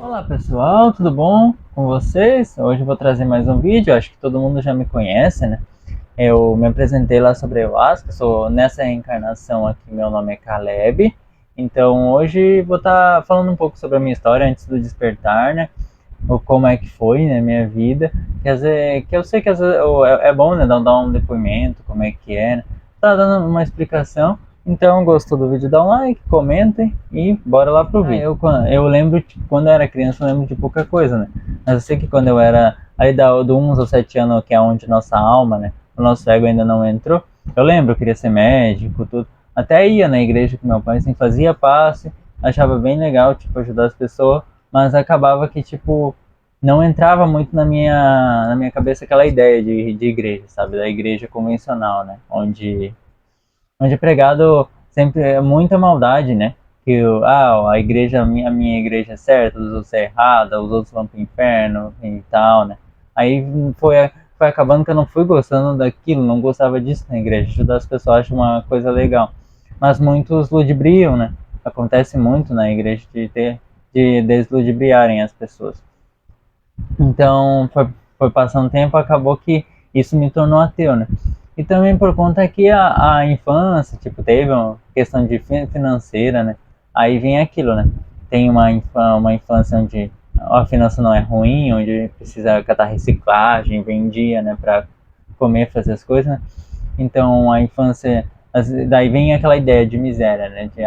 Olá pessoal, tudo bom com vocês? Hoje eu vou trazer mais um vídeo, acho que todo mundo já me conhece, né? Eu me apresentei lá sobre ayahuasca, sou nessa reencarnação aqui, meu nome é Caleb. Então hoje vou estar falando um pouco sobre a minha história antes do despertar, né? Ou como é que foi, né, minha vida. Quer dizer, que eu sei que às vezes é bom, né, dar um depoimento, como é que é, né? Tá dando uma explicação. Então, gostou do vídeo, dá um like, comentem e bora lá pro vídeo. Eu lembro, tipo, quando eu era criança, eu lembro de pouca coisa, né? Mas eu sei que quando eu era ali do 1 aos 7 anos, que é onde nossa alma, né, o nosso ego ainda não entrou, eu lembro, eu queria ser médico, tudo. Até ia na igreja com meu pai, assim, fazia passe, achava bem legal, tipo, ajudar as pessoas, mas acabava que, tipo, não entrava muito na minha cabeça aquela ideia de igreja, sabe? Da igreja convencional, né? Onde é pregado sempre muita maldade, né? Que a igreja, a minha igreja é certa, os outros é errada, os outros vão pro inferno e tal, né? Aí foi acabando que eu não fui gostando daquilo, não gostava disso na igreja. Ajudar as pessoas acho uma coisa legal. Mas muitos ludibriam, né? Acontece muito na igreja de desludibriarem as pessoas. Então, foi passando tempo, acabou que isso me tornou ateu, né? E também por conta que a infância, tipo, teve uma questão de financeira, né? Aí vem aquilo, né? Tem uma infância onde a finança não é ruim, onde precisa catar reciclagem, vendia, né, pra comer, fazer as coisas, né? Então a infância, daí vem aquela ideia de miséria, né? De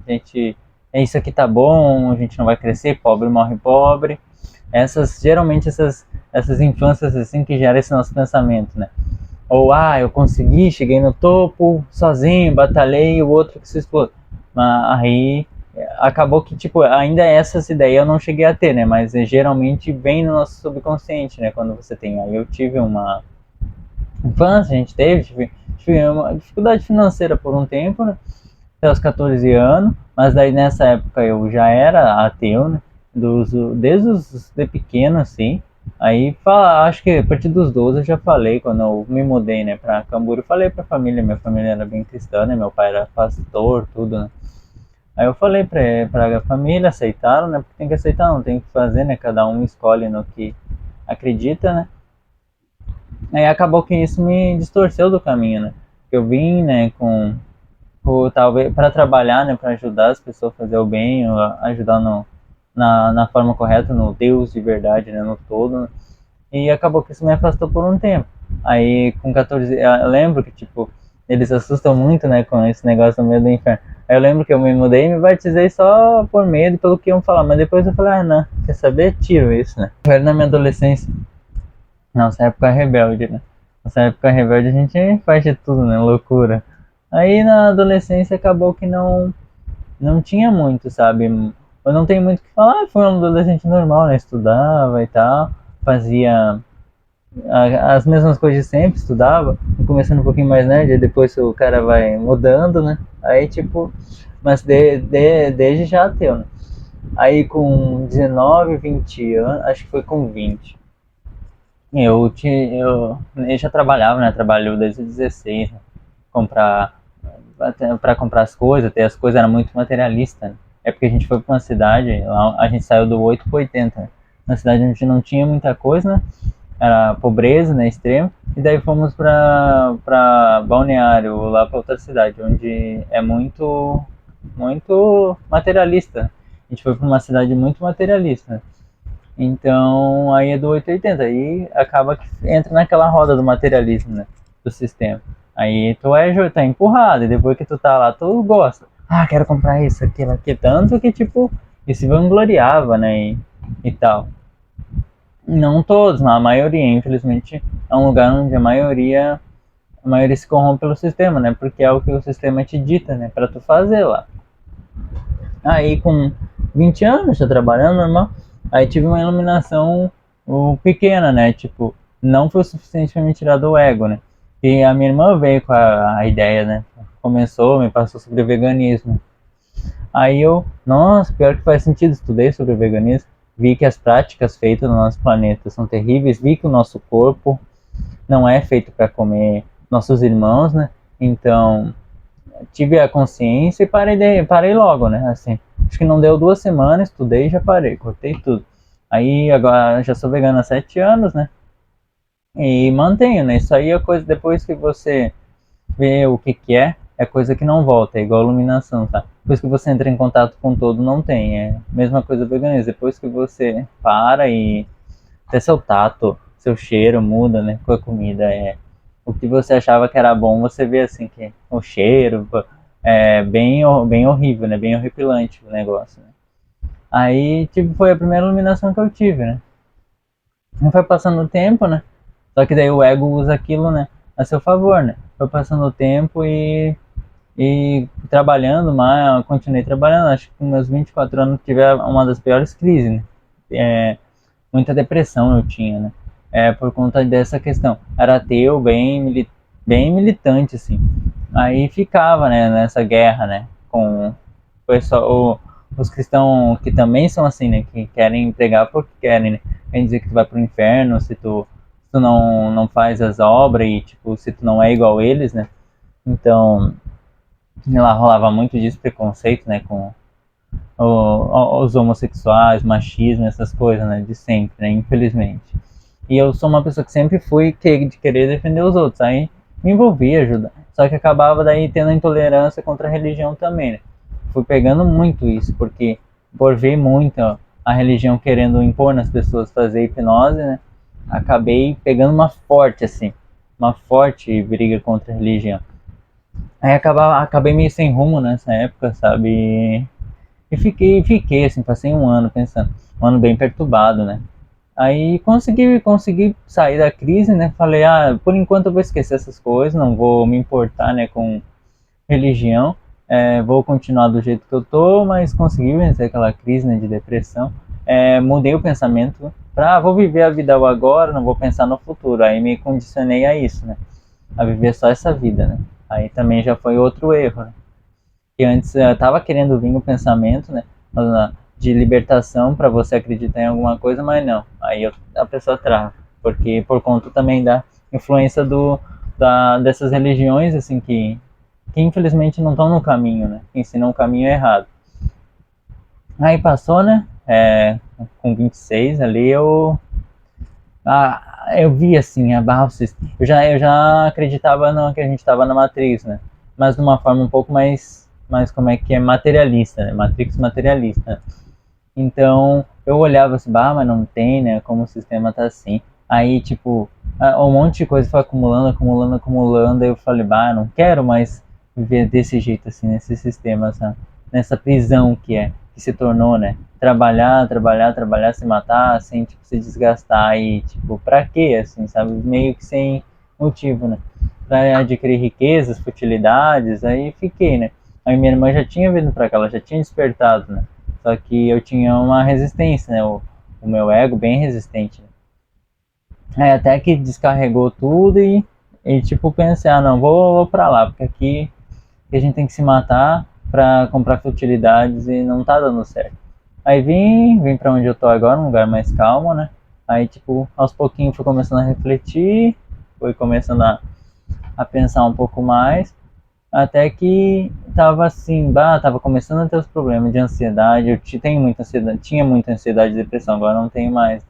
gente, isso aqui tá bom, a gente não vai crescer, pobre morre pobre. Geralmente essas infâncias assim que geram esse nosso pensamento, né? Ou eu consegui, cheguei no topo sozinho, batalhei e o outro que se explode. Mas aí acabou que tipo ainda essas ideias eu não cheguei a ter, né? Mas geralmente vem no nosso subconsciente, né? Quando você tem. Aí eu tive uma infância, a gente tive uma dificuldade financeira por um tempo, né? Até os 14 anos, mas daí nessa época eu já era ateu, né? Desde de pequeno, assim. Aí, acho que a partir dos 12 eu já falei, quando eu me mudei, né, pra Camboriú, eu falei pra família, minha família era bem cristã, né, meu pai era pastor, tudo, né. Aí eu falei pra família, aceitaram, né, porque tem que aceitar, não tem o que fazer, né, cada um escolhe no que acredita, né. Aí acabou que isso me distorceu do caminho, né, eu vim, né, talvez para trabalhar, né, para ajudar as pessoas a fazer o bem, ajudar na forma correta, no Deus de verdade, né, no todo, né? E acabou que isso me afastou por um tempo. Aí com 14, eu lembro que tipo eles assustam muito, né, com esse negócio do medo do inferno. Aí eu lembro que eu me mudei e me batizei só por medo, pelo que iam falar, mas depois eu falei, não, quer saber? Tiro isso, né? Era na minha adolescência, nossa época rebelde, né? Nossa época rebelde a gente faz de tudo, né? Loucura. Aí na adolescência acabou que não tinha muito, sabe? Eu não tenho muito o que falar, fui um adolescente normal, né? Estudava e tal, fazia as mesmas coisas de sempre, estudava, começando um pouquinho mais nerd, aí depois o cara vai mudando, né? Aí tipo, mas desde já ateu, né? Aí com 19, 20 anos, acho que foi com 20. Eu já trabalhava, né? Trabalhou desde 16, né? Comprar para comprar as coisas, ter as coisas era muito materialista, né? É porque a gente foi para uma cidade, a gente saiu do 8 para 80, né? Na cidade a gente não tinha muita coisa, né? Era pobreza, né, extrema, e daí fomos para Balneário, lá para outra cidade, onde é muito materialista. A gente foi para uma cidade muito materialista, né? Então aí é do 880, aí acaba que entra naquela roda do materialismo, né? Do sistema. Aí tá empurrado, e depois que tu tá lá, tu gosta. Quero comprar isso, aquilo, aqui. Tanto que, tipo, e se vangloriava, né? E tal. Não todos, mas a maioria, infelizmente, é um lugar onde a maioria se corrompe pelo sistema, né? Porque é o que o sistema te dita, né? Pra tu fazer lá. Aí com 20 anos, já trabalhando normal, aí tive uma iluminação pequena, né? Tipo, não foi o suficiente para me tirar do ego, né? E a minha irmã veio com a ideia, né? Começou, me passou sobre veganismo. Aí nossa, pior que faz sentido, estudei sobre veganismo, vi que as práticas feitas no nosso planeta são terríveis, vi que o nosso corpo não é feito para comer nossos irmãos, né? Então, tive a consciência e parei logo, né? Assim, acho que não deu 2 semanas, estudei e já parei, cortei tudo. Aí agora já sou vegano há 7 anos, né? E mantenho, né? Isso aí é coisa depois que você vê o que que é coisa que não volta, é igual iluminação, tá? Depois que você entra em contato com todo, não tem. É a mesma coisa do veganismo. Depois que você para e até seu tato, seu cheiro muda, né? Com a comida. O que você achava que era bom, você vê assim que o cheiro é bem horrível, né? Bem horripilante o negócio, né? Aí, tipo, foi a primeira iluminação que eu tive, né? Não foi passando o tempo, né? Só que daí o ego usa aquilo, né? A seu favor, né? Foi passando o tempo e trabalhando mais, continuei trabalhando. Acho que com meus 24 anos tive uma das piores crises, né? Muita depressão eu tinha, né? Por conta dessa questão. Era ateu, bem militante, assim. Aí ficava, né, nessa guerra, né? Com o pessoal, os cristãos que também são assim, né? Que querem pregar porque querem, né? Quer dizer que tu vai pro inferno se tu não faz as obras e, tipo, se tu não é igual eles, né? Então, lá rolava muito disso, preconceito, né? Com os homossexuais, machismo, essas coisas, né? De sempre, né? Infelizmente. E eu sou uma pessoa que sempre fui de querer defender os outros. Aí me envolvi, ajuda. Só que acabava daí tendo intolerância contra a religião também, né? Fui pegando muito isso, porque por ver muito a religião querendo impor nas pessoas fazer hipnose, né? Acabei pegando uma forte, assim, uma forte briga contra a religião. Aí acabei meio sem rumo nessa época, sabe? E fiquei assim, passei um ano pensando, um ano bem perturbado, né? Aí consegui sair da crise, né? Falei, por enquanto eu vou esquecer essas coisas, não vou me importar, né, com religião. Vou continuar do jeito que eu tô, mas consegui vencer aquela crise, né, de depressão. Mudei o pensamento para vou viver a vida ao agora, não vou pensar no futuro. Aí me condicionei a isso, né? A viver só essa vida, né? Aí também já foi outro erro, né? Que antes eu tava querendo vir o pensamento, né, de libertação para você acreditar em alguma coisa, mas não. Aí a pessoa trava, porque por conta também da influência dessas religiões assim que infelizmente não estão no caminho, né? Que ensinam o caminho errado. Aí passou, né? Com 26 ali eu vi assim a barra eu já acreditava no que a gente estava na Matrix, né? Mas de uma forma um pouco mais como é que é materialista, né? Matrix materialista. Então eu olhava assim, mas não tem, né? Como o sistema tá assim. Aí tipo um monte de coisa foi acumulando. Aí eu falei, não quero mais viver desse jeito assim nesse sistema, sabe? Nessa prisão que se tornou, né? Trabalhar, se matar, sem tipo, se desgastar e tipo, pra quê, assim, sabe? Meio que sem motivo, né? Pra adquirir riquezas, futilidades, aí fiquei, né? Aí minha irmã já tinha vindo pra cá, ela já tinha despertado, né? Só que eu tinha uma resistência, né? O meu ego bem resistente, né? Aí até que descarregou tudo e tipo, pensei, não, vou pra lá, porque aqui a gente tem que se matar pra comprar futilidades e não tá dando certo. Aí vim pra onde eu tô agora, um lugar mais calmo, né? Aí, tipo, aos pouquinhos fui começando a refletir, fui começando a pensar um pouco mais, até que tava assim, tava começando a ter os problemas de ansiedade, tenho muita ansiedade, tinha muita ansiedade e depressão, agora não tenho mais.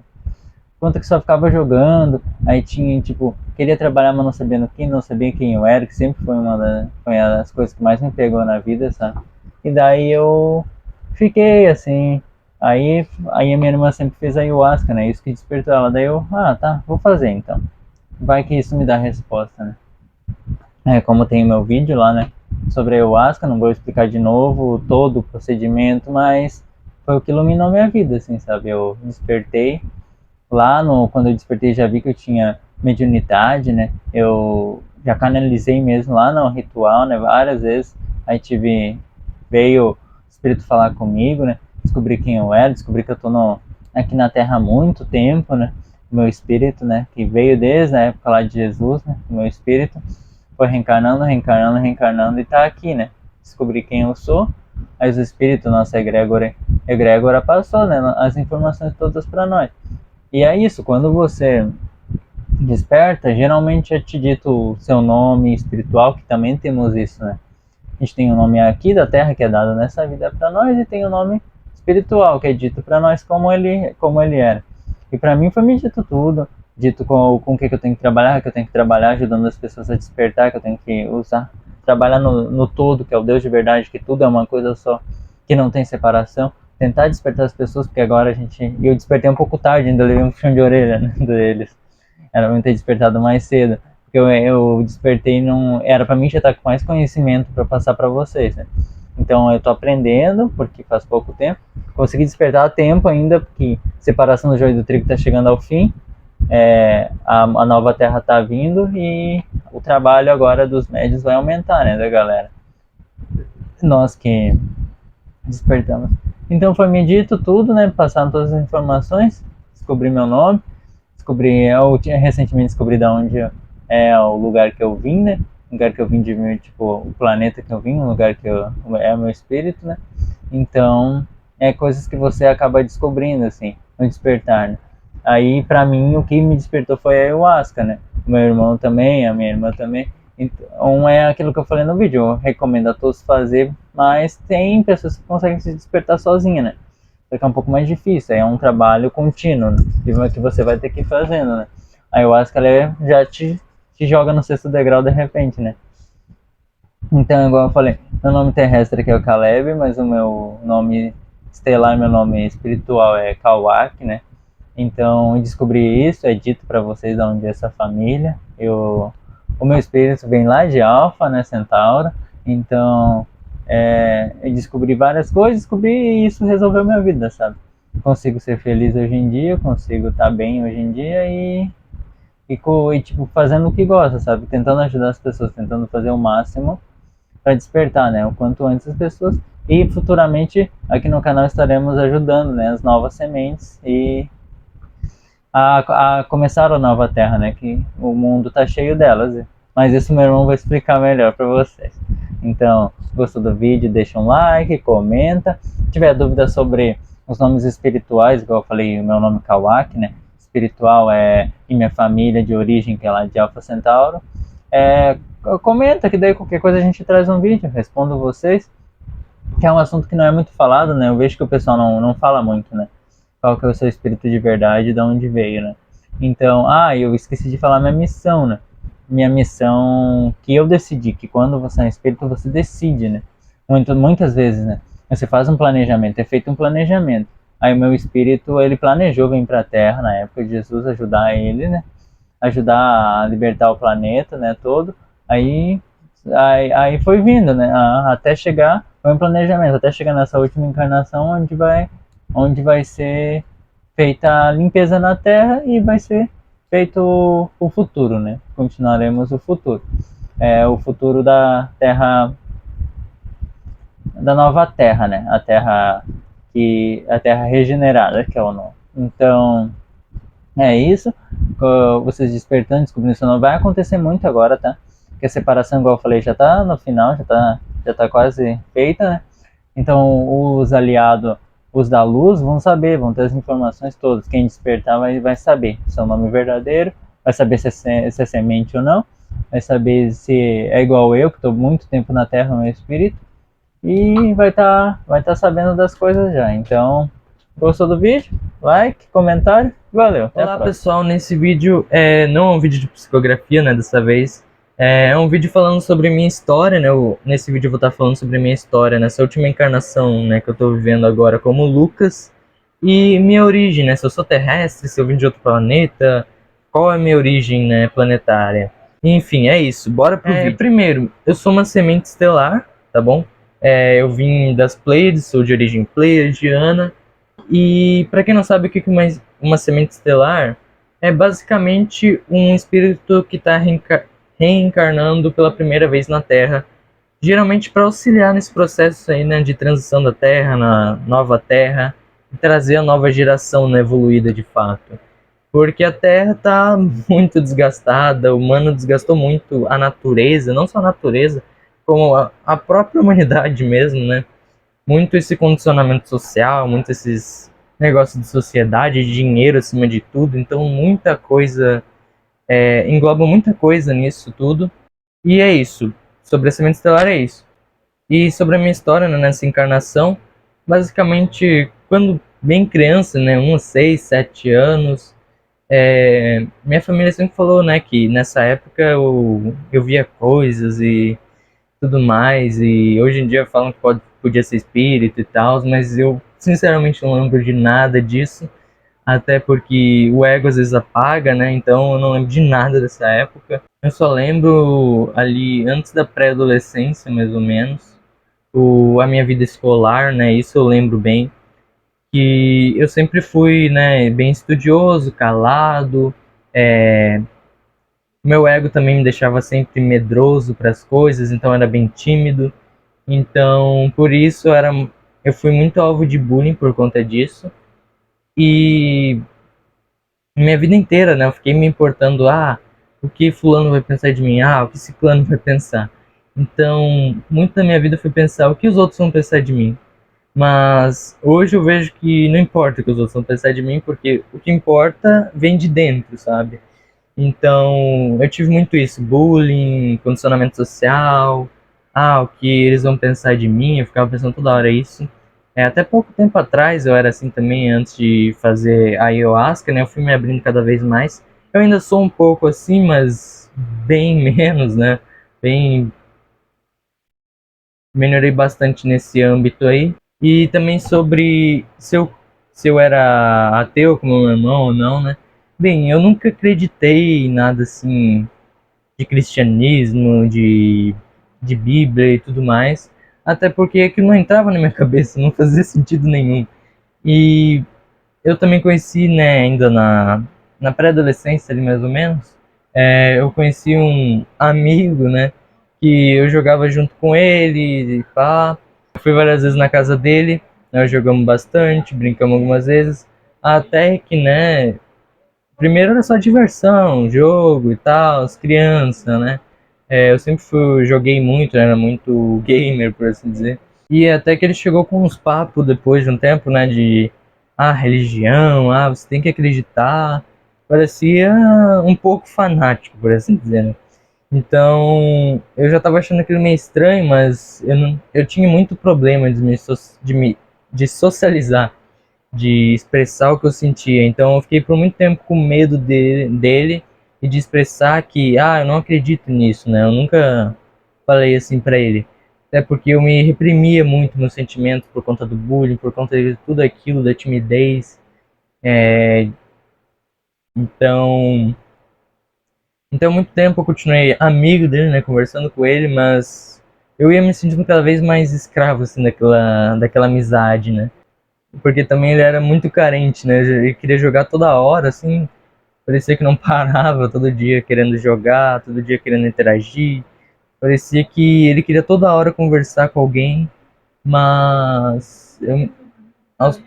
Conta que só ficava jogando, aí tinha, tipo, queria trabalhar, mas não sabia no que, não sabia quem eu era, que sempre foi uma das coisas que mais me pegou na vida, sabe? E daí eu fiquei assim, aí a minha irmã sempre fez ayahuasca, né? Isso que despertou ela, daí eu, tá, vou fazer então. Vai que isso me dá resposta, né? Como tem o meu vídeo lá, né? Sobre a ayahuasca, não vou explicar de novo todo o procedimento, mas foi o que iluminou minha vida, assim, sabe? Eu despertei quando eu despertei, já vi que eu tinha mediunidade, né? Eu já canalizei mesmo lá no ritual, né? Várias vezes. Aí veio o espírito falar comigo, né? Descobri quem eu era, descobri que eu tô aqui na Terra há muito tempo, né? O meu espírito, né? Que veio desde a época lá de Jesus, né? O meu espírito foi reencarnando e tá aqui, né? Descobri quem eu sou. Aí os espíritos, nossa egrégora passou, né? As informações todas para nós. E é isso, quando você desperta, geralmente é te dito o seu nome espiritual, que também temos isso, né? A gente tem o nome aqui da Terra, que é dado nessa vida para nós, e tem o nome espiritual, que é dito para nós como ele era. E para mim foi me dito tudo, dito com o que eu tenho que eu tenho que trabalhar ajudando as pessoas a despertar, que eu tenho que usar, trabalhar no todo, que é o Deus de verdade, que tudo é uma coisa só, que não tem separação. Tentar despertar as pessoas, porque agora eu despertei um pouco tarde, ainda levei um puxão de orelha, né, deles. Era pra eu ter despertado mais cedo, porque eu despertei, era pra mim já estar com mais conhecimento para passar para vocês, né? Então eu tô aprendendo, porque faz pouco tempo, consegui despertar a tempo ainda, porque separação do joio e do trigo tá chegando ao fim, a nova terra tá vindo e o trabalho agora dos médios vai aumentar, né, da galera. Nós que despertamos. Então foi me dito tudo, né, passaram todas as informações, descobri meu nome, eu recentemente descobri de onde é o lugar que eu vim, né, o lugar que eu vim de mim, tipo, o planeta que eu vim, o lugar que é o meu espírito, né, então é coisas que você acaba descobrindo, assim, no despertar, né. Aí, pra mim, o que me despertou foi a ayahuasca, né, o meu irmão também, a minha irmã também. Então é aquilo que eu falei no vídeo, eu recomendo a todos fazer, mas tem pessoas que conseguem se despertar sozinha, né? Só que é um pouco mais difícil, é um trabalho contínuo, né? Que você vai ter que ir fazendo, né? A ayahuasca ela já te joga no sexto degrau de repente, né? Então, igual eu falei, meu nome terrestre aqui é o Caleb, mas o meu nome estelar, meu nome espiritual é Kawak, né? Então, eu descobri isso, é dito para vocês de onde é essa família. O meu espírito vem lá de Alfa, né, Centauro. Então, eu descobri várias coisas, descobri e isso resolveu minha vida, sabe? Consigo ser feliz hoje em dia, consigo estar bem hoje em dia e tipo, fazendo o que gosta, sabe? Tentando ajudar as pessoas, tentando fazer o máximo para despertar, né? O quanto antes as pessoas. E futuramente aqui no canal estaremos ajudando, né, as novas sementes e a começar a nova terra, né? Que o mundo tá cheio delas. Mas isso meu irmão vai explicar melhor para vocês. Então, gostou do vídeo, deixa um like, comenta. Se tiver dúvida sobre os nomes espirituais, igual eu falei, o meu nome é Kawak, né? Espiritual e minha família de origem, que é lá de Alpha Centauro. Comenta que daí qualquer coisa a gente traz um vídeo, respondo vocês. Que é um assunto que não é muito falado, né? Eu vejo que o pessoal não fala muito, né? Qual que é o seu espírito de verdade e de onde veio, né? Então, eu esqueci de falar minha missão, né? Minha missão que eu decidi, que quando você é um espírito, você decide, né? Muitas vezes, né? Você faz um planejamento, é feito um planejamento. Aí o meu espírito, ele planejou vir para a Terra na época de Jesus, ajudar ele, né? Ajudar a libertar o planeta, né? Todo. Aí foi vindo, né? Até chegar, foi um planejamento, até chegar nessa última encarnação onde vai ser feita a limpeza na Terra e vai ser feito o futuro, né? Continuaremos o futuro. O futuro da Terra, da nova Terra, né? A Terra regenerada, que é o nome. Então, é isso. Vocês despertando, descobrindo isso não vai acontecer muito agora, tá? Porque a separação, igual eu falei, já tá no final, já tá quase feita, né? Então, os aliados, os da luz, vão saber, vão ter as informações todas. Quem despertar vai saber seu nome verdadeiro, vai saber se é semente ou não, vai saber se é igual eu, que estou muito tempo na Terra, no meu espírito, e vai tá sabendo das coisas já. Então, gostou do vídeo? Like, comentário, valeu. Olá pessoal, nesse vídeo não é um vídeo de psicografia, né, dessa vez. É um vídeo falando sobre minha história, né? Nesse vídeo eu vou estar falando sobre minha história, nessa última encarnação, né, que eu estou vivendo agora como Lucas. E minha origem, né? Se eu sou terrestre, se eu vim de outro planeta, qual é a minha origem, né, planetária. Enfim, é isso, bora pro vídeo. Primeiro, eu sou uma semente estelar, tá bom? Eu vim das Pleiades, sou de origem pleiadiana. E para quem não sabe o que é uma semente estelar, é basicamente um espírito que está reencarnando pela primeira vez na Terra, geralmente para auxiliar nesse processo aí, né, de transição da Terra na nova Terra e trazer a nova geração, né, evoluída de fato. Porque a Terra está muito desgastada, o humano desgastou muito a natureza, não só a natureza, como a própria humanidade mesmo, né? Muito esse condicionamento social, muito esses negócios de sociedade, de dinheiro acima de tudo, então muita coisa, engloba muita coisa nisso tudo, e é isso, sobre a semente estelar é isso. E sobre a minha história, né, nessa encarnação, basicamente, quando bem criança, né, uns 6, 7 anos, minha família sempre falou, né, que nessa época eu via coisas e tudo mais, e hoje em dia falam que podia ser espírito e tal, mas eu sinceramente não lembro de nada disso, até porque o ego às vezes apaga, né, então eu não lembro de nada dessa época. Eu só lembro ali antes da pré-adolescência, mais ou menos, a minha vida escolar, né, isso eu lembro bem, que eu sempre fui, né, bem estudioso, calado, é, meu ego também me deixava sempre medroso para as coisas, então era bem tímido. Então, por isso eu fui muito alvo de bullying por conta disso. E minha vida inteira, né, eu fiquei me importando, o que fulano vai pensar de mim? O que ciclano vai pensar? Então, muito da minha vida foi pensar o que os outros vão pensar de mim. Mas hoje eu vejo que não importa o que os outros vão pensar de mim, porque o que importa vem de dentro, sabe? Então, eu tive muito isso, bullying, condicionamento social, o que eles vão pensar de mim, eu ficava pensando toda hora isso. Até pouco tempo atrás eu era assim também, antes de fazer a ayahuasca, né, eu fui me abrindo cada vez mais. Eu ainda sou um pouco assim, mas bem menos, né, bem, melhorei bastante nesse âmbito aí. E também sobre se eu era ateu como meu irmão ou não, né. Bem, eu nunca acreditei em nada assim de cristianismo, de Bíblia e tudo mais, até porque aquilo não entrava na minha cabeça, não fazia sentido nenhum. E eu também conheci, né, ainda na pré-adolescência ali mais ou menos, eu conheci um amigo, né, que eu jogava junto com ele e pá. Eu fui várias vezes na casa dele, nós jogamos bastante, brincamos algumas vezes, até que, né, primeiro era só diversão, jogo e tal, as crianças, né? Eu sempre joguei muito, né, era muito gamer, por assim dizer. E até que ele chegou com uns papos depois de um tempo, né, de religião, você tem que acreditar. Parecia um pouco fanático, por assim dizer, né? Então, eu já tava achando aquilo meio estranho, mas eu tinha muito problema de socializar, de expressar o que eu sentia. Então eu fiquei por muito tempo com medo dele e de expressar que, eu não acredito nisso, né? Eu nunca falei assim pra ele. Até porque eu me reprimia muito meus sentimentos por conta do bullying, por conta de tudo aquilo, da timidez. Então, então muito tempo eu continuei amigo dele, né? Conversando com ele, mas eu ia me sentindo cada vez mais escravo, assim, daquela amizade, né? Porque também ele era muito carente, né? Ele queria jogar toda hora, assim, parecia que não parava, todo dia querendo jogar, todo dia querendo interagir. Parecia que ele queria toda hora conversar com alguém, mas aos,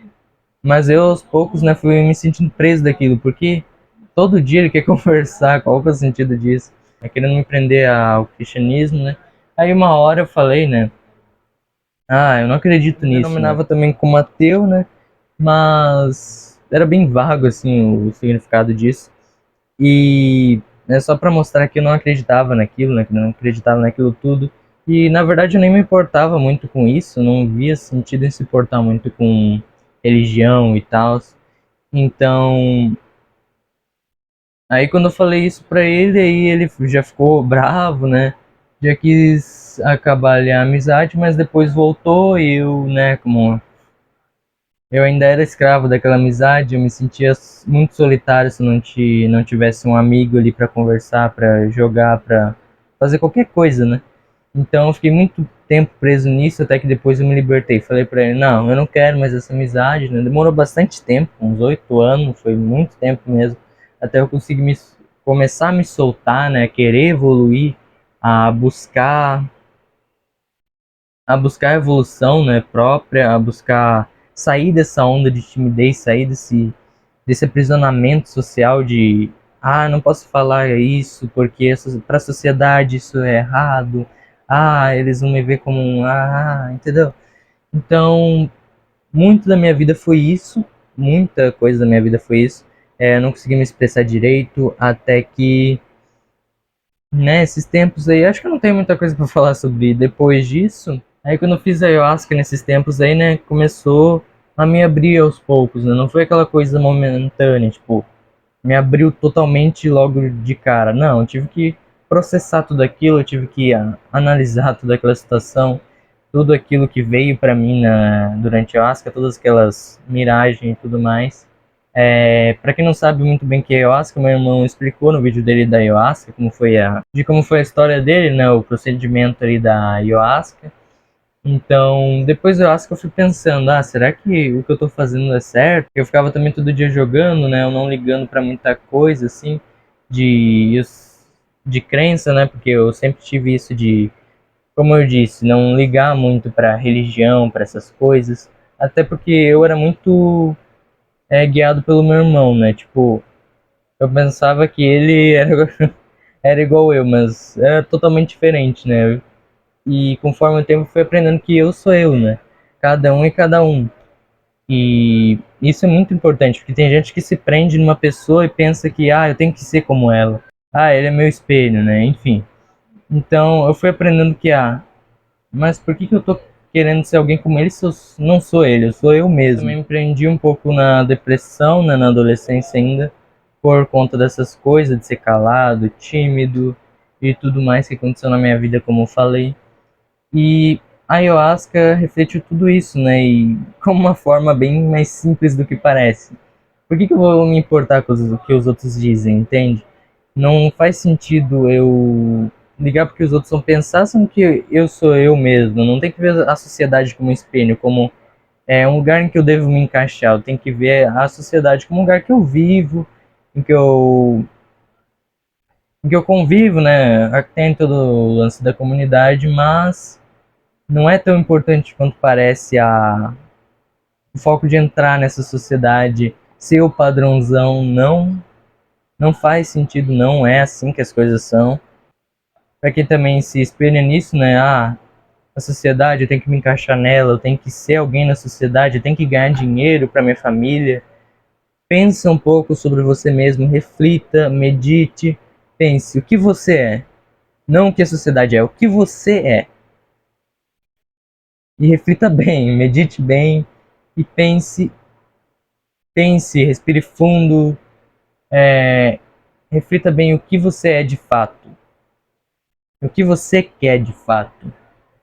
eu aos poucos, né, fui me sentindo preso daquilo, porque todo dia ele quer conversar, qual que é o sentido disso? Querendo me prender ao cristianismo, né? Aí uma hora eu falei, né, eu não acredito nisso. Eu denominava também como ateu, né? Mas era bem vago assim o significado disso. E é só para mostrar que eu não acreditava naquilo, né? Que eu não acreditava naquilo tudo. E na verdade eu nem me importava muito com isso, não via sentido em se importar muito com religião e tal. Então, aí quando eu falei isso pra ele, aí ele já ficou bravo, né? Já quis acabar ali a amizade, mas depois voltou e eu, né, como eu ainda era escravo daquela amizade, eu me sentia muito solitário se não tivesse um amigo ali para conversar, para jogar, para fazer qualquer coisa, né? Então eu fiquei muito tempo preso nisso, até que depois eu me libertei. Falei para ele, não, eu não quero mais essa amizade, né? Demorou bastante tempo, uns 8 anos, foi muito tempo mesmo, até eu conseguir começar a me soltar, né? Querer evoluir, a buscar a buscar a evolução, né, própria, a buscar sair dessa onda de timidez, sair desse aprisionamento social de não posso falar isso porque para a sociedade isso é errado, eles vão me ver como entendeu? Então, muito da minha vida foi isso, muita coisa da minha vida foi isso. Eu não consegui me expressar direito até que, né, esses tempos aí, acho que eu não tenho muita coisa para falar sobre depois disso. Aí quando eu fiz a ayahuasca nesses tempos aí, né, começou a me abrir aos poucos, né? Não foi aquela coisa momentânea, tipo, me abriu totalmente logo de cara. Não, eu tive que processar tudo aquilo, eu tive que analisar toda aquela situação, tudo aquilo que veio para mim durante a ayahuasca, todas aquelas miragens e tudo mais. Para quem não sabe muito bem o que é ayahuasca, meu irmão explicou no vídeo dele da ayahuasca como foi a história dele, né, o procedimento ali da ayahuasca. Então, depois eu acho que eu fui pensando, será que o que eu tô fazendo é certo? Eu ficava também todo dia jogando, né? Eu não ligando pra muita coisa, assim, de, de crença, né? Porque eu sempre tive isso de, como eu disse, não ligar muito pra religião, pra essas coisas. Até porque eu era muito guiado pelo meu irmão, né? Tipo, eu pensava que ele era, era igual eu, mas era totalmente diferente, né? E conforme o tempo eu fui aprendendo que eu sou eu, né? Cada um é cada um. E isso é muito importante, porque tem gente que se prende numa pessoa e pensa que, eu tenho que ser como ela. Ele é meu espelho, né? Enfim. Então eu fui aprendendo que, mas por que eu tô querendo ser alguém como ele se eu não sou ele, eu sou eu mesmo. Também me prendi um pouco na depressão, né, na adolescência ainda, por conta dessas coisas, de ser calado, tímido e tudo mais que aconteceu na minha vida, como eu falei. E a ayahuasca refletiu tudo isso, né? E como uma forma bem mais simples do que parece. Por que eu vou me importar com o que os outros dizem, entende? Não faz sentido eu ligar porque os outros vão pensar, sendo que eu sou eu mesmo. Não tem que ver a sociedade como um espelho, como um lugar em que eu devo me encaixar. Eu tenho que ver a sociedade como um lugar que eu vivo, em que eu convivo, né? Tem todo o lance da comunidade, mas não é tão importante quanto parece o foco de entrar nessa sociedade, ser o padrãozão, não faz sentido, não é assim que as coisas são. Para quem também se espelha nisso, né? A sociedade, eu tenho que me encaixar nela, eu tenho que ser alguém na sociedade, eu tenho que ganhar dinheiro para minha família. Pensa um pouco sobre você mesmo, reflita, medite, pense o que você é, não o que a sociedade é, o que você é. E reflita bem, medite bem e pense, respire fundo, reflita bem o que você é de fato, o que você quer de fato,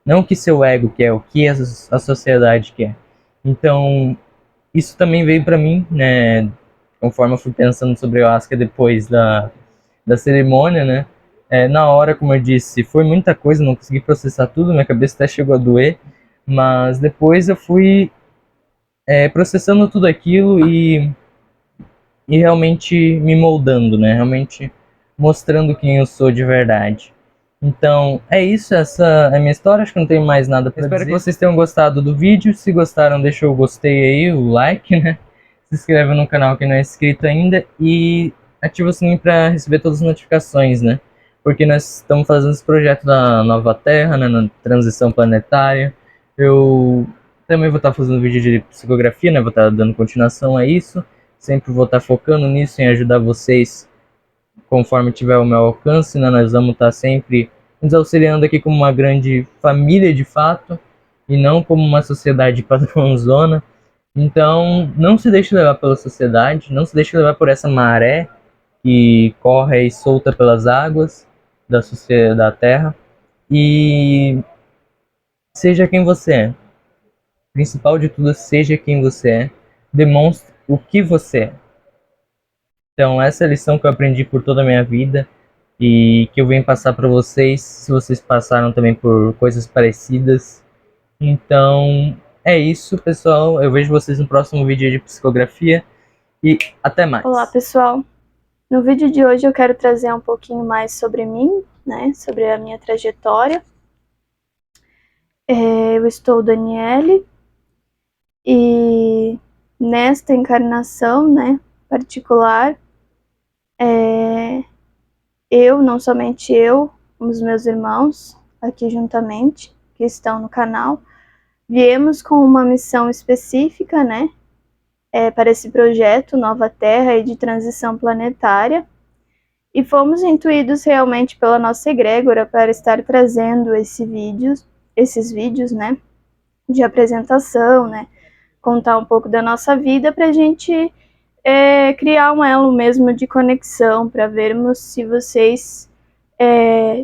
não o que seu ego quer, o que a sociedade quer. Então, isso também veio para mim, né, conforme eu fui pensando sobre o ayahuasca depois da cerimônia, né, na hora, como eu disse, foi muita coisa, não consegui processar tudo, minha cabeça até chegou a doer, mas depois eu fui processando tudo aquilo e realmente me moldando, né? Realmente mostrando quem eu sou de verdade. Então, é isso, essa é a minha história, acho que não tenho mais nada para dizer. Espero que vocês tenham gostado do vídeo, se gostaram deixa o gostei aí, o like, né? Se inscreve no canal quem não é inscrito ainda e ativa o sininho para receber todas as notificações, né? Porque nós estamos fazendo esse projeto da Nova Terra, né, na transição planetária. Eu também vou estar fazendo vídeo de psicografia, né? Vou estar dando continuação a isso. Sempre vou estar focando nisso, em ajudar vocês conforme tiver o meu alcance, né? Nós vamos estar sempre nos auxiliando aqui como uma grande família de fato e não como uma sociedade padrãozona. Então, não se deixe levar pela sociedade, não se deixe levar por essa maré que corre aí solta pelas águas da Terra e seja quem você é. O principal de tudo, seja quem você é. Demonstre o que você é. Então, essa é a lição que eu aprendi por toda a minha vida e que eu venho passar para vocês, se vocês passaram também por coisas parecidas. Então, é isso, pessoal. Eu vejo vocês no próximo vídeo de psicografia e até mais. Olá, pessoal. No vídeo de hoje eu quero trazer um pouquinho mais sobre mim, né? Sobre a minha trajetória. Eu estou Daniele e nesta encarnação, né, particular, eu, não somente eu, como os meus irmãos aqui juntamente, que estão no canal, viemos com uma missão específica, né, para esse projeto Nova Terra e de transição planetária, e fomos intuídos realmente pela nossa egrégora para estar trazendo esse vídeo esses vídeos, né, de apresentação, né, contar um pouco da nossa vida para a gente criar um elo mesmo de conexão, para vermos se vocês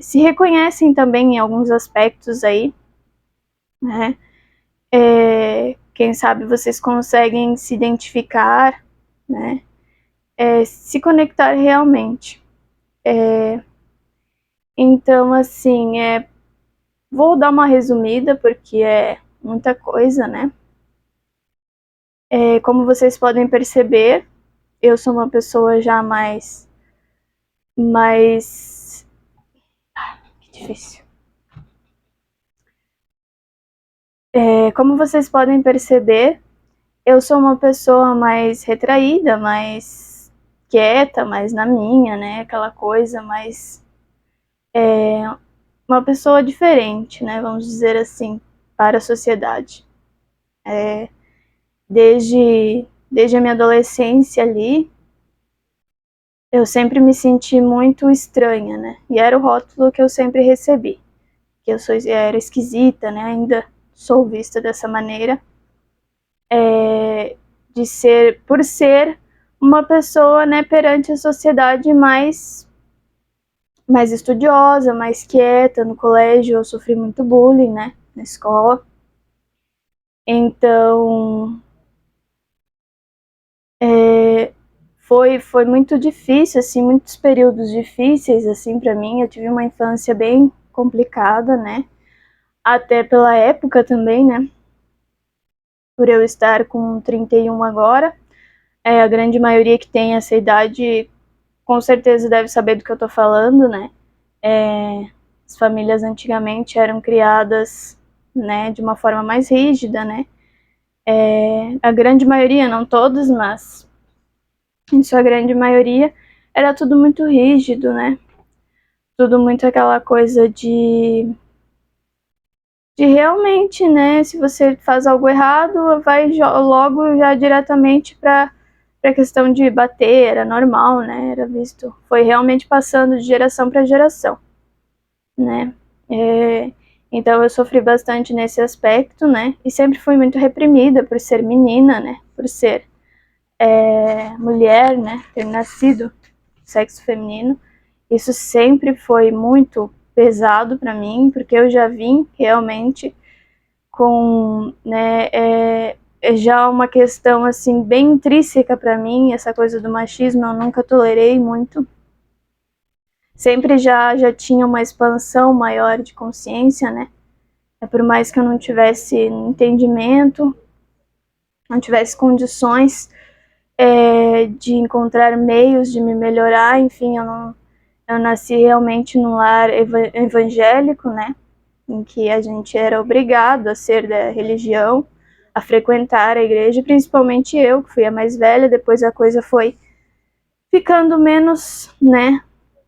se reconhecem também em alguns aspectos aí, né? Quem sabe vocês conseguem se identificar, né? Se conectar realmente. Então, assim, vou dar uma resumida, porque é muita coisa, né? Como vocês podem perceber, eu sou uma pessoa já mais... Que difícil. Como vocês podem perceber, eu sou uma pessoa mais retraída, mais quieta, mais na minha, né? Aquela coisa mais... uma pessoa diferente, né? Vamos dizer assim, para a sociedade. Desde a minha adolescência ali, eu sempre me senti muito estranha, né? E era o rótulo que eu sempre recebi. Que era esquisita, né? Ainda sou vista dessa maneira. Por ser uma pessoa, né, perante a sociedade mais estudiosa, mais quieta. No colégio eu sofri muito bullying, né, na escola. Então, foi muito difícil, assim, muitos períodos difíceis, assim, para mim. Eu tive uma infância bem complicada, né, até pela época também, né, por eu estar com 31 agora. A grande maioria que tem essa idade com certeza deve saber do que eu tô falando, né? As famílias antigamente eram criadas, né, de uma forma mais rígida, né? A grande maioria, não todos, mas em sua grande maioria, era tudo muito rígido, né? Tudo muito aquela coisa de realmente, né, se você faz algo errado, vai logo já diretamente para a questão de bater, era normal, né, era visto, foi realmente passando de geração para geração, né. Então eu sofri bastante nesse aspecto, né, e sempre fui muito reprimida por ser menina, né, por ser mulher, né, ter nascido sexo feminino. Isso sempre foi muito pesado para mim, porque eu já vim realmente com, né, já uma questão assim bem intrínseca para mim. Essa coisa do machismo eu nunca tolerei muito. Sempre já tinha uma expansão maior de consciência, né? Por mais que eu não tivesse entendimento, não tivesse condições de encontrar meios de me melhorar, enfim, eu nasci realmente num lar evangélico, né? Em que a gente era obrigado a ser da religião, a frequentar a igreja, principalmente eu, que fui a mais velha. Depois a coisa foi ficando menos, né,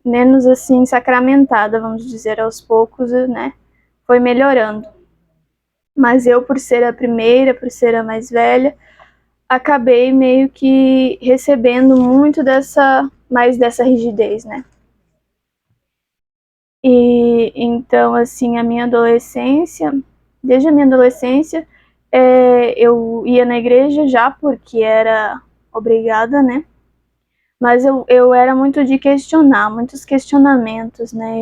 menos assim sacramentada, vamos dizer, aos poucos, né, foi melhorando. Mas eu, por ser a primeira, por ser a mais velha, acabei meio que recebendo muito dessa rigidez, né. E então, assim, desde a minha adolescência, eu ia na igreja já porque era obrigada, né? Mas eu era muito de questionar, muitos questionamentos, né?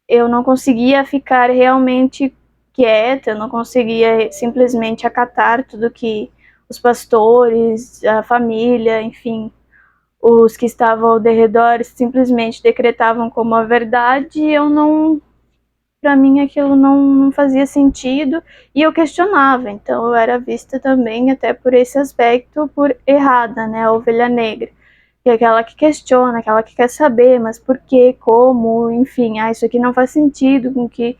Eu não conseguia ficar realmente quieta, eu não conseguia simplesmente acatar tudo que os pastores, a família, enfim, os que estavam ao redor simplesmente decretavam como a verdade. E eu não, para mim aquilo não fazia sentido, e eu questionava. Então eu era vista também, até por esse aspecto, por errada, né, a ovelha negra, que é aquela que questiona, aquela que quer saber, mas por quê, como, enfim, isso aqui não faz sentido com o que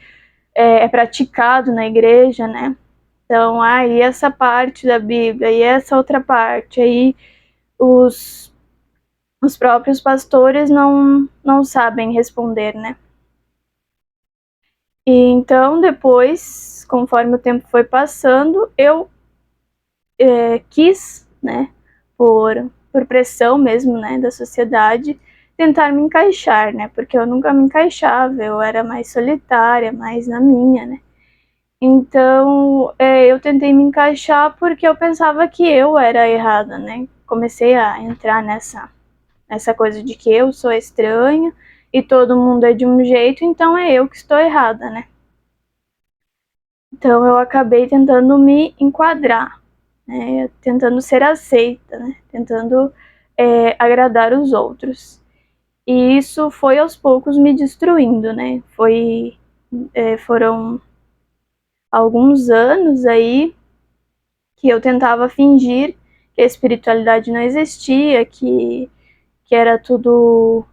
é praticado na igreja, né. Então, e essa parte da Bíblia, e essa outra parte, aí os próprios pastores não sabem responder, né. E então, depois, conforme o tempo foi passando, eu quis, né, por pressão mesmo, né, da sociedade, tentar me encaixar, né? Porque eu nunca me encaixava, eu era mais solitária, mais na minha, né? Então, eu tentei me encaixar porque eu pensava que eu era errada, né? Comecei a entrar nessa coisa de que eu sou estranha e todo mundo é de um jeito, então é eu que estou errada, né? Então eu acabei tentando me enquadrar, né? Tentando ser aceita, né? Tentando agradar os outros. E isso foi aos poucos me destruindo, né? Foram alguns anos aí que eu tentava fingir que a espiritualidade não existia, que era tudo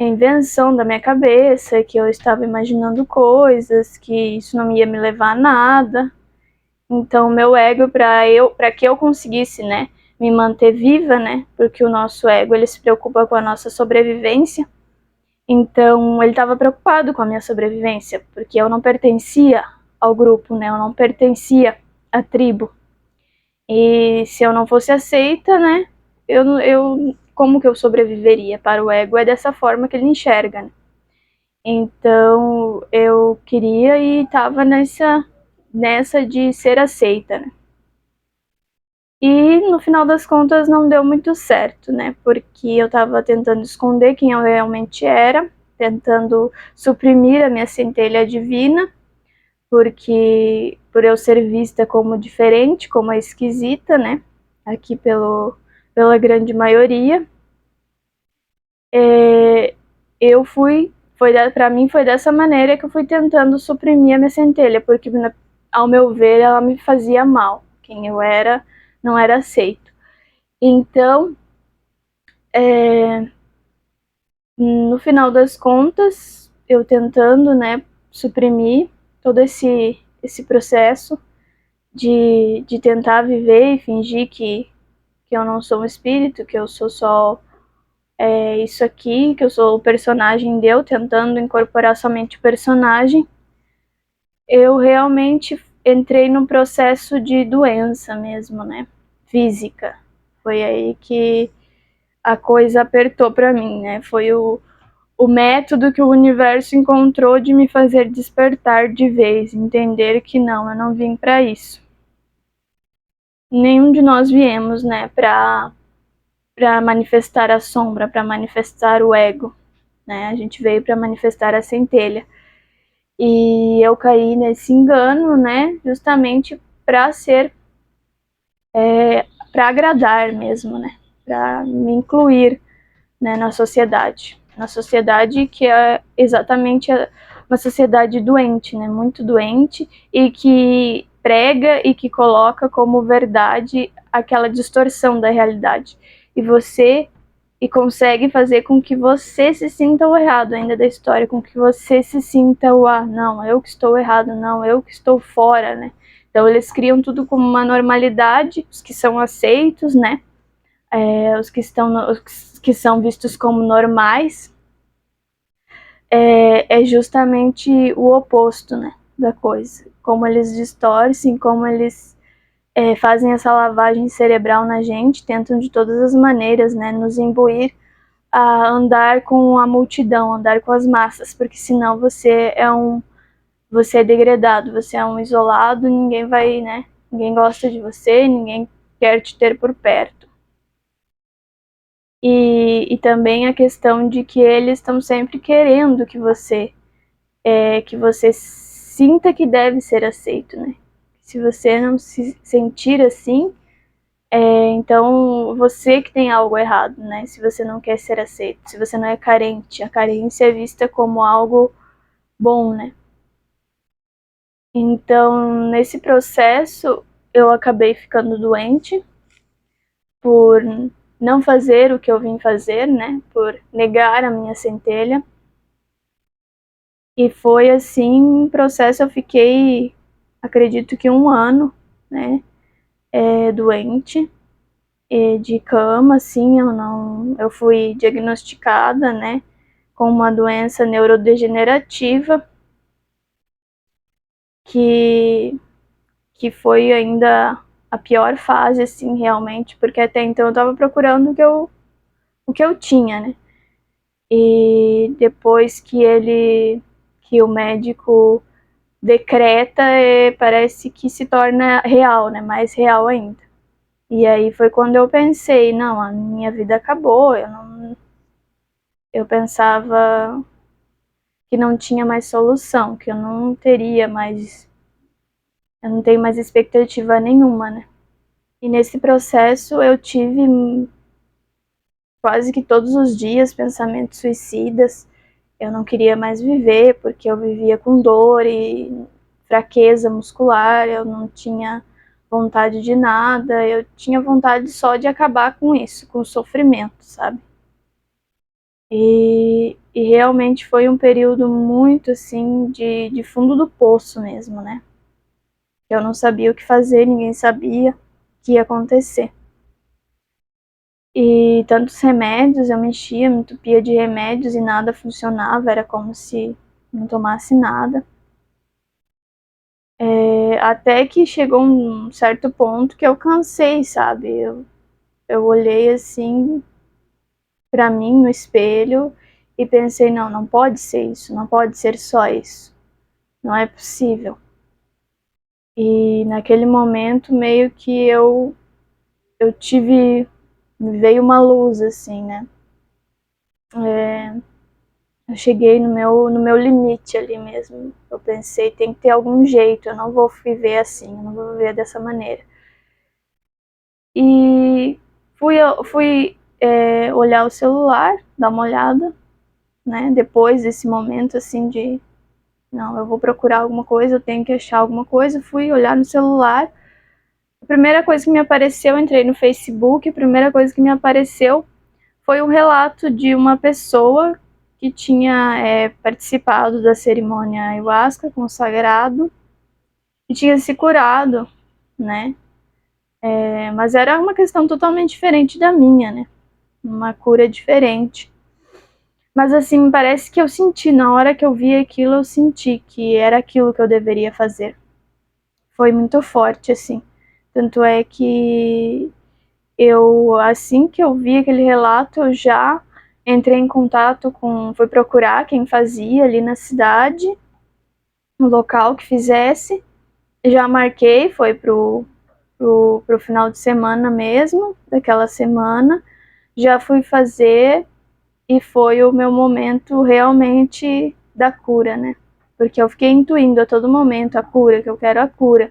invenção da minha cabeça, que eu estava imaginando coisas, que isso não ia me levar a nada. Então, meu ego, para que eu conseguisse, né, me manter viva, né, porque o nosso ego, ele se preocupa com a nossa sobrevivência. Então, ele estava preocupado com a minha sobrevivência, porque eu não pertencia ao grupo, né, eu não pertencia à tribo. E se eu não fosse aceita, né, como que eu sobreviveria? Para o ego é dessa forma que ele enxerga, né? Então, eu queria e estava nessa de ser aceita, né? E no final das contas não deu muito certo, né? Porque eu estava tentando esconder quem eu realmente era, tentando suprimir a minha centelha divina, porque por eu ser vista como diferente, como a esquisita, né? Aqui pela grande maioria, eu fui, para mim foi dessa maneira que eu fui tentando suprimir a minha centelha, porque ao meu ver ela me fazia mal, quem eu era não era aceito. Então, no final das contas, eu tentando, né, suprimir todo esse processo de tentar viver e fingir que eu não sou um espírito, que eu sou só isso aqui, que eu sou o personagem eu tentando incorporar somente o personagem, eu realmente entrei num processo de doença mesmo, né, física. Foi aí que a coisa apertou para mim, né, foi o método que o universo encontrou de me fazer despertar de vez, entender que não, eu não vim para isso. Nenhum de nós viemos, né, para manifestar a sombra, para manifestar o ego, né? A gente veio para manifestar a centelha. E eu caí nesse engano, né, justamente para ser para agradar mesmo, né, para me incluir, né, na sociedade que é exatamente uma sociedade doente, né, muito doente, e que prega e que coloca como verdade aquela distorção da realidade, e consegue fazer com que você se sinta o errado ainda da história, com que você se sinta não, eu que estou errado, não, eu que estou fora, né. Então eles criam tudo como uma normalidade, os que são aceitos, né, os que são vistos como normais, é justamente o oposto, né, da coisa. Como eles distorcem, como eles fazem essa lavagem cerebral na gente, tentam de todas as maneiras, né, nos imbuir a andar com a multidão, andar com as massas, porque senão você é degradado, você é um isolado, ninguém gosta de você, ninguém quer te ter por perto. E também a questão de que eles estão sempre querendo que você sinta que deve ser aceito, né? Se você não se sentir assim, então você que tem algo errado, né? Se você não quer ser aceito, se você não é carente, a carência é vista como algo bom, né? Então, nesse processo, eu acabei ficando doente por não fazer o que eu vim fazer, né? Por negar a minha centelha. E foi assim, um processo, eu fiquei, acredito que 1 ano, né? Doente, de cama, assim, eu fui diagnosticada, né? Com uma doença neurodegenerativa, que foi ainda a pior fase, assim, realmente, porque até então eu estava procurando o que eu tinha, né? e depois que o médico decreta, parece que se torna real, né? Mais real ainda. E aí foi quando eu pensei, não, a minha vida acabou, eu pensava que não tinha mais solução, que eu não tenho mais expectativa nenhuma, né? E nesse processo eu tive quase que todos os dias pensamentos suicidas. Eu não queria mais viver porque eu vivia com dor e fraqueza muscular, eu não tinha vontade de nada, eu tinha vontade só de acabar com isso, com o sofrimento, sabe? E realmente foi um período muito assim de fundo do poço mesmo, né? Eu não sabia o que fazer, ninguém sabia o que ia acontecer. E tantos remédios, eu mexia, me entupia de remédios e nada funcionava, era como se não tomasse nada. Até que chegou um certo ponto que eu cansei, sabe? Eu olhei assim pra mim no espelho e pensei, não, não pode ser isso, não pode ser só isso, não é possível. E naquele momento meio que me veio uma luz assim, né? Eu cheguei no meu limite ali mesmo. Eu pensei, tem que ter algum jeito, eu não vou viver assim, eu não vou viver dessa maneira. E fui olhar o celular, dar uma olhada, né? Depois desse momento assim de, não, eu vou procurar alguma coisa, eu tenho que achar alguma coisa. Fui olhar no celular. A primeira coisa que me apareceu, eu entrei no Facebook, a primeira coisa que me apareceu foi um relato de uma pessoa que tinha participado da cerimônia ayahuasca consagrado e tinha se curado, né? Mas era uma questão totalmente diferente da minha, né? Uma cura diferente. Mas assim, me parece que eu senti, na hora que eu vi aquilo, eu senti que era aquilo que eu deveria fazer. Foi muito forte, assim. Tanto é que assim que eu vi aquele relato, eu já entrei em contato fui procurar quem fazia ali na cidade, no local que fizesse. Já marquei, foi pro final de semana mesmo, daquela semana. Já fui fazer e foi o meu momento realmente da cura, né? Porque eu fiquei intuindo a todo momento a cura, que eu quero a cura.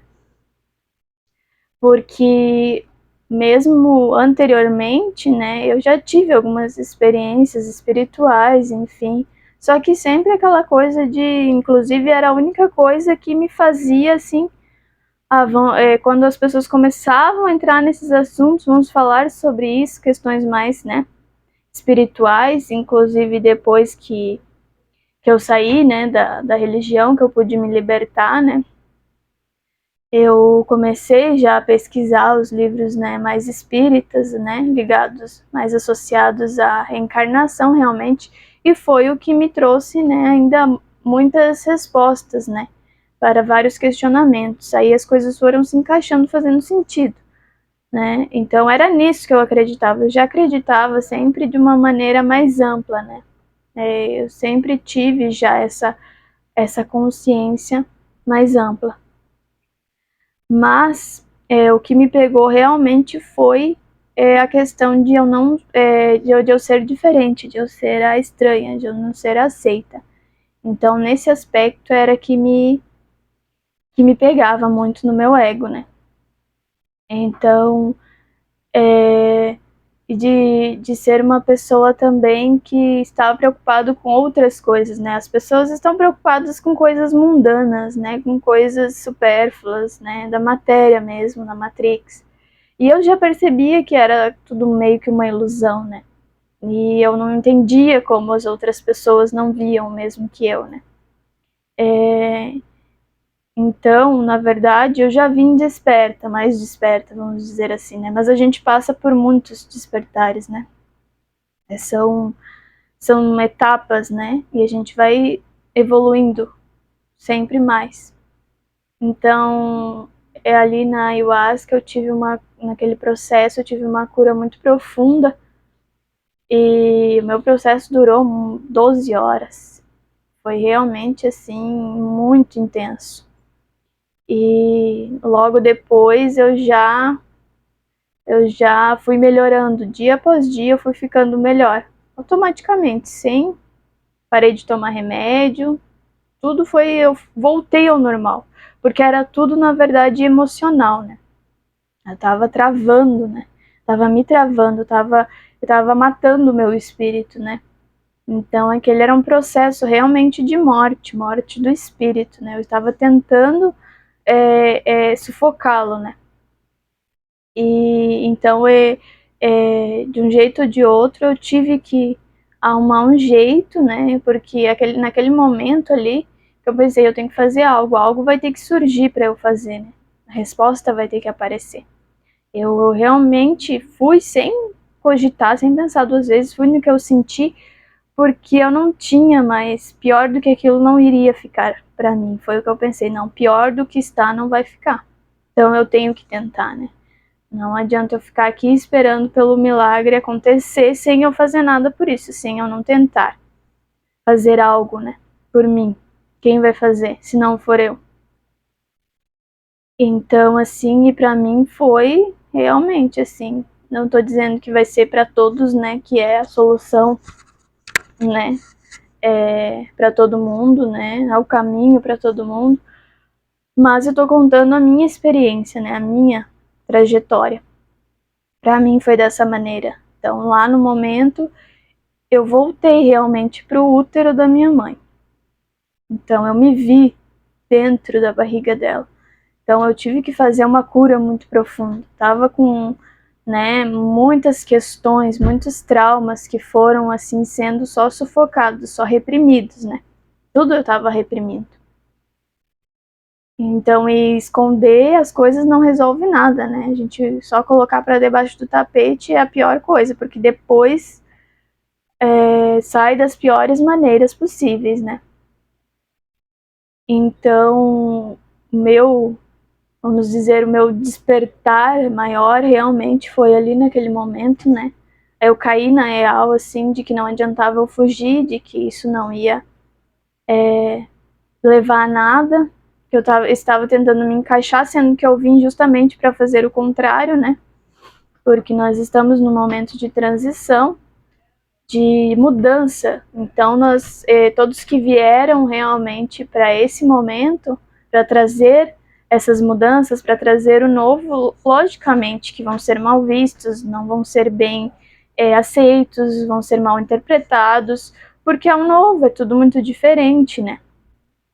Porque mesmo anteriormente, né, eu já tive algumas experiências espirituais, enfim, só que sempre aquela coisa inclusive era a única coisa que me fazia assim, quando as pessoas começavam a entrar nesses assuntos, vamos falar sobre isso, questões mais, né, espirituais, inclusive depois que eu saí, né, da religião, que eu pude me libertar, né, eu comecei já a pesquisar os livros, né, mais espíritas, né, ligados, mais associados à reencarnação realmente, e foi o que me trouxe, né, ainda muitas respostas, né, para vários questionamentos. Aí as coisas foram se encaixando, fazendo sentido, né. Então era nisso que eu acreditava. Eu já acreditava sempre de uma maneira mais ampla, né. Eu sempre tive já essa consciência mais ampla. Mas o que me pegou realmente foi a questão de eu não de eu ser diferente, de eu ser a estranha, de eu não ser aceita. Então nesse aspecto era que me pegava muito no meu ego, né? Então de ser uma pessoa também que estava preocupado com outras coisas, né? As pessoas estão preocupadas com coisas mundanas, né? Com coisas supérfluas, né? Da matéria mesmo, na Matrix. E eu já percebia que era tudo meio que uma ilusão, né? E eu não entendia como as outras pessoas não viam o mesmo que eu, né? Então, na verdade, eu já vim desperta, mais desperta, vamos dizer assim, né? Mas a gente passa por muitos despertares, né? São etapas, né? E a gente vai evoluindo sempre mais. Então, ali na ayahuasca naquele processo eu tive uma cura muito profunda E o meu processo durou 12 horas. Foi realmente, assim, muito intenso. E logo depois eu já fui melhorando. Dia após dia eu fui ficando melhor. Automaticamente, parei de tomar remédio. Eu voltei ao normal. Porque era tudo, na verdade, emocional, né? Eu tava travando, né? Tava me travando, eu tava matando o meu espírito, né? Então aquele era um processo realmente de morte do espírito, né? Eu estava tentando sufocá-lo, né? E então de um jeito ou de outro eu tive que arrumar um jeito, né? Porque naquele momento ali eu pensei, eu tenho que fazer algo vai ter que surgir para eu fazer, né? A resposta vai ter que aparecer. Eu realmente fui sem cogitar, sem pensar duas vezes, fui no que eu senti, porque eu não tinha mais, pior do que aquilo não iria ficar para mim. Foi o que eu pensei, não, pior do que está não vai ficar. Então eu tenho que tentar, né? Não adianta eu ficar aqui esperando pelo milagre acontecer sem eu fazer nada por isso, sem eu não tentar fazer algo, né? Por mim. Quem vai fazer, se não for eu? Então, assim, e para mim foi realmente assim. Não tô dizendo que vai ser para todos, né? Que é a solução, né? Para todo mundo, né? É o caminho para todo mundo. Mas eu tô contando a minha experiência, né? A minha trajetória. Para mim foi dessa maneira. Então, lá no momento, eu voltei realmente pro útero da minha mãe. Então, eu me vi dentro da barriga dela. Então, eu tive que fazer uma cura muito profunda. Tava com, né, muitas questões, muitos traumas que foram assim sendo só sufocados, só reprimidos, né? Tudo eu tava reprimindo. Então, e esconder as coisas não resolve nada, né? A gente só colocar para debaixo do tapete é a pior coisa, porque depois sai das piores maneiras possíveis, né? Então, vamos dizer, o meu despertar maior realmente foi ali naquele momento, né? Eu caí na real, assim, de que não adiantava eu fugir, de que isso não ia levar a nada, que eu estava tentando me encaixar, sendo que eu vim justamente para fazer o contrário, né? Porque nós estamos num momento de transição, de mudança. Então, todos que vieram realmente para esse momento, para trazer essas mudanças, para trazer o novo, logicamente que vão ser mal vistos, não vão ser bem aceitos, vão ser mal interpretados, porque é um novo, é tudo muito diferente, né?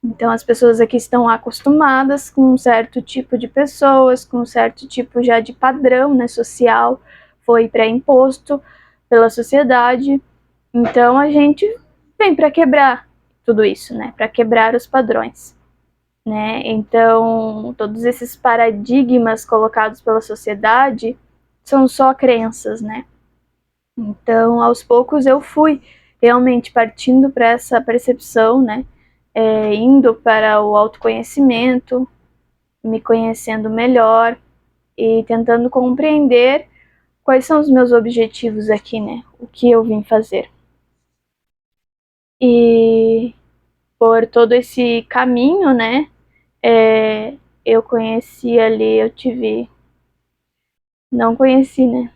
Então, as pessoas aqui estão acostumadas com um certo tipo de pessoas, com um certo tipo já de padrão, né, social, foi pré-imposto pela sociedade. Então, a gente vem para quebrar tudo isso, né, para quebrar os padrões, né? Então, todos esses paradigmas colocados pela sociedade são só crenças, né? Então, aos poucos eu fui realmente partindo para essa percepção, né? Indo para o autoconhecimento, me conhecendo melhor e tentando compreender quais são os meus objetivos aqui, né? O que eu vim fazer. E por todo esse caminho, né? Eu conheci ali, não conheci, né?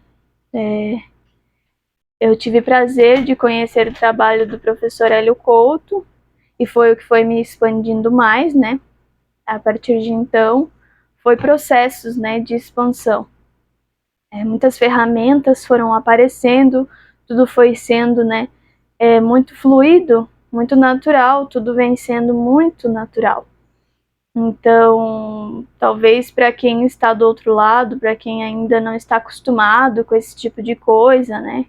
Eu tive prazer de conhecer o trabalho do professor Hélio Couto e foi o que foi me expandindo mais, né? A partir de então, foi processos, né, de expansão. Muitas ferramentas foram aparecendo, tudo foi sendo, né, muito fluido, muito natural, tudo vem sendo muito natural. Então, talvez para quem está do outro lado, para quem ainda não está acostumado com esse tipo de coisa, né,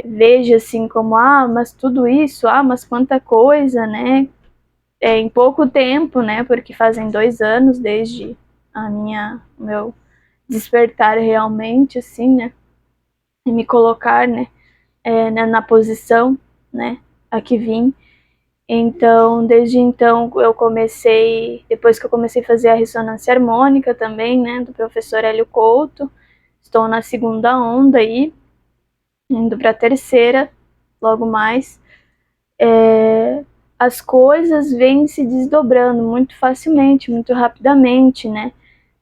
veja assim como, mas tudo isso, mas quanta coisa, né, em pouco tempo, né, porque fazem 2 anos desde o meu despertar realmente, assim, né, e me colocar, né, na posição, né, a que vim. Então, desde então, depois que eu comecei a fazer a ressonância harmônica também, né, do professor Hélio Couto, estou na segunda onda aí, indo para a terceira, logo mais, as coisas vêm se desdobrando muito facilmente, muito rapidamente, né?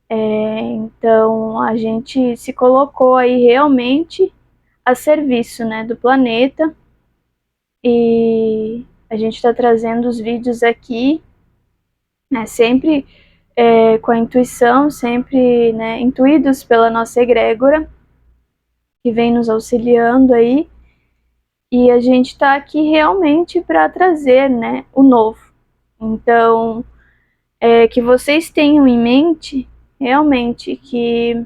Então a gente se colocou aí realmente a serviço, né, do planeta, e a gente está trazendo os vídeos aqui, né, sempre com a intuição, sempre, né, intuídos pela nossa egrégora, que vem nos auxiliando aí, e a gente está aqui realmente para trazer, né, o novo. Então, que vocês tenham em mente realmente que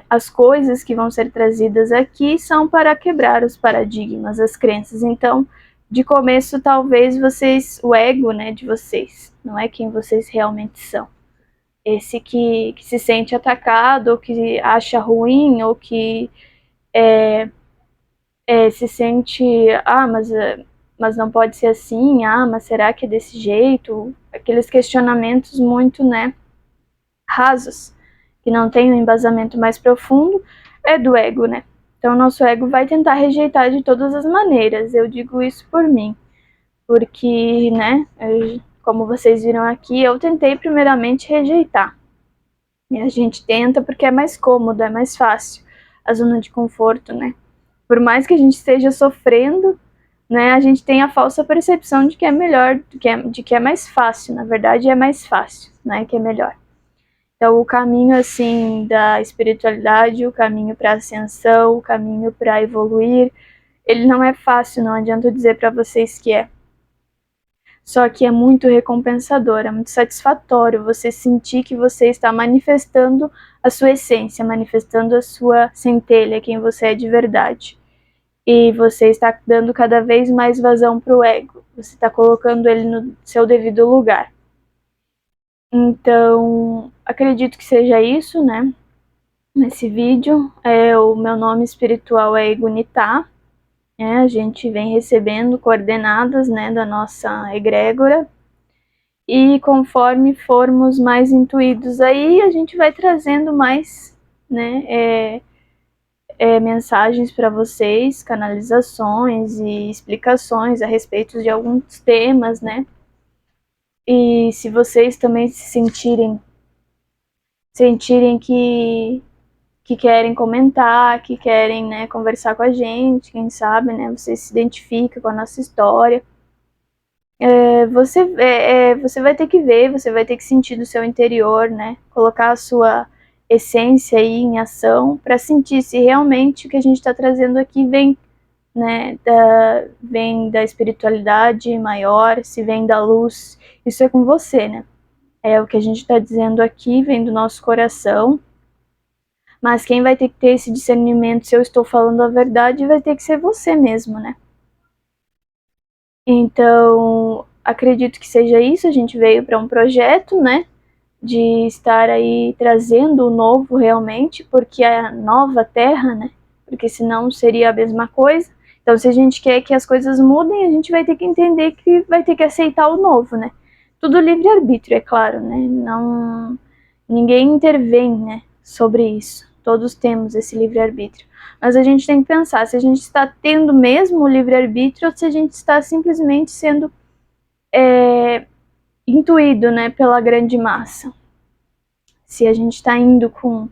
as coisas que vão ser trazidas aqui são para quebrar os paradigmas, as crenças. Então, de começo, talvez o ego, né, de vocês, não é quem vocês realmente são. Esse que se sente atacado, ou que acha ruim, ou que se sente, mas não pode ser assim, mas será que é desse jeito? Aqueles questionamentos muito, né, rasos, que não tem um embasamento mais profundo, é do ego, né? Então, nosso ego vai tentar rejeitar de todas as maneiras. Eu digo isso por mim, porque, né, como vocês viram aqui, eu tentei primeiramente rejeitar. E a gente tenta porque é mais cômodo, é mais fácil, a zona de conforto, né? Por mais que a gente esteja sofrendo, né, a gente tem a falsa percepção de que é melhor, de que é mais fácil. Na verdade, é mais fácil, né, que é melhor. Então, o caminho, assim, da espiritualidade, o caminho para a ascensão, o caminho para evoluir, ele não é fácil, não adianta eu dizer para vocês que é. Só que é muito recompensador, é muito satisfatório você sentir que você está manifestando a sua essência, manifestando a sua centelha, quem você é de verdade. E você está dando cada vez mais vazão para o ego, você está colocando ele no seu devido lugar. Então, acredito que seja isso, né? Nesse vídeo, o meu nome espiritual é Egunitá, a gente vem recebendo coordenadas, né, da nossa egrégora, e conforme formos mais intuídos aí, a gente vai trazendo mais, né, mensagens para vocês, canalizações e explicações a respeito de alguns temas, né? E se vocês também se sentirem que querem comentar, que querem, né, conversar com a gente, quem sabe, né, você se identifica com a nossa história, você vai ter que ver, você vai ter que sentir do seu interior, né, colocar a sua essência aí em ação para sentir se realmente o que a gente está trazendo aqui vem, né, vem da espiritualidade maior, se vem da luz. Isso é com você, né? O que a gente está dizendo aqui vem do nosso coração, mas quem vai ter que ter esse discernimento se eu estou falando a verdade vai ter que ser você mesmo, né? Então, acredito que seja isso. A gente veio para um projeto, né, de estar aí trazendo o novo realmente, porque é a nova terra, né? Porque senão seria a mesma coisa. Então, se a gente quer que as coisas mudem, a gente vai ter que entender que vai ter que aceitar o novo, né? Tudo livre-arbítrio, é claro, né? Não, ninguém intervém, né, sobre isso. Todos temos esse livre-arbítrio. Mas a gente tem que pensar se a gente está tendo mesmo o livre-arbítrio ou se a gente está simplesmente sendo intuído, né, pela grande massa. Se a gente está indo com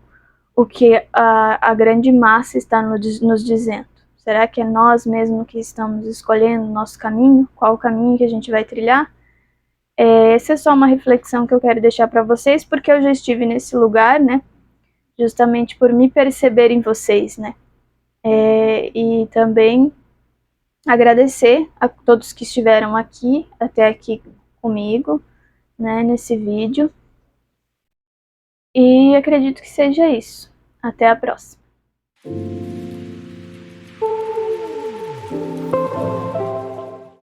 o que a grande massa está nos dizendo. Será que é nós mesmos que estamos escolhendo o nosso caminho? Qual o caminho que a gente vai trilhar? Essa é só uma reflexão que eu quero deixar para vocês, porque eu já estive nesse lugar, né? Justamente por me perceber em vocês, né? E também agradecer a todos que estiveram aqui, até aqui comigo, né, nesse vídeo. E acredito que seja isso. Até a próxima.